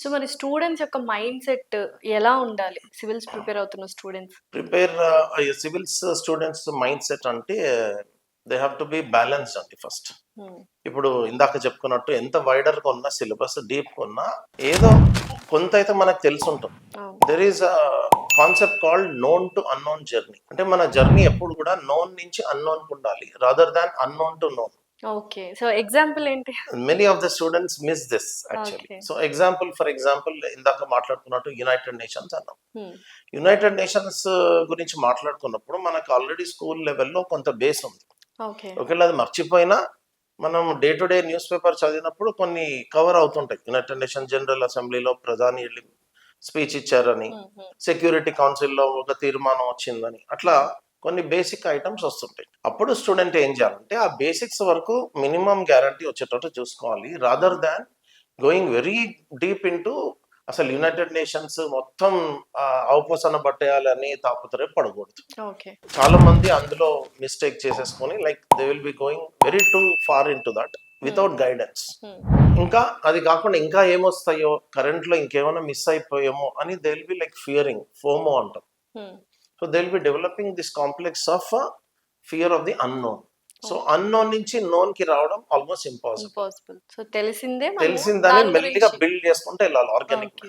So మరి students యొక్క mind set ఎలా ఉండాలి? సివిల్స్ ప్రిపేర్ అవుతున్న students. Civils students mind set అంటే they have to be balanced అండి ఫస్ట్. హ్మ్. ఇప్పుడు ఇందాక చెప్పుకున్నట్టు ఎంత వైడర్ గా ఉన్నా సిలబస్ డీప్ గా ఉన్నా ఏదో కొంత అయితే మనకు తెలిసి ఉంటుంది. అవును. There is a concept called known to unknown journey. అంటే మన జర్నీ ఎప్పుడు కూడా నోన్ నుంచి అన్నోన్ కు ఉండాలి rather than unknown to known. Okay. So example ఏంటి? Many of the students miss this actually. Okay. So for example ఇందాక మాట్లాడుకున్నట్టు యునైటెడ్ నేషన్స్ అన్నాం. హ్మ్. యునైటెడ్ నేషన్స్ గురించి మాట్లాడుకున్నప్పుడు మనకు ఆల్రెడీ స్కూల్ లెవెల్లో కొంత బేస్ ఉంది. ఓకే. ఒకవేళ అది మర్చిపోయినా మనం day to day news paper చదివినప్పుడు కొన్ని కవర్ అవుతుంటాయి. యునైటెడ్ నేషన్ జనరల్ అసెంబ్లీలో ప్రధాని వెళ్ళి స్పీచ్ ఇచ్చారని, హ్మ్. హ్మ్. సెక్యూరిటీ కౌన్సిల్లో ఒక తీర్మానం వచ్చిందని, అట్లా కొన్ని బేసిక్ ఐటమ్స్ వస్తుంటాయి. అప్పుడు స్టూడెంట్ ఏం చేయాలంటే ఆ బేసిక్స్ వరకు మినిమం గ్యారంటీ వచ్చేటట్టు చూసుకోవాలి rather than going very deep into అసలు యునైటెడ్ నేషన్స్ మొత్తం అవపోసన పట్టేయాలని తాపత్రయం పడకూడదు. ఓకే. చాలా మంది అందులో మిస్టేక్ చేసేసుకొని like they will be going very too far into that without guidance. Hmm. ఇంకా అది కాకుండా ఇంకా ఏమొస్తాయో కరెంట్ లో ఇంకేమైనా మిస్ అయిపోయామో అని they will be like Fearing, FOMO అంటాం. హ్మ్. So they will B developing this complex of fear of the unknown. So unknown నుంచి నోన్ కి రావడం ఆల్మోస్ట్ ఇంపాసిబుల్. ఇంపాసిబుల్. సో తెలిసిందే మనము తెలిసిందని దాని మెల్లిగా గురించి. బిల్డ్ చేసుకుంటే వెళ్ళాలి ఆర్గానిక్. ఓకే.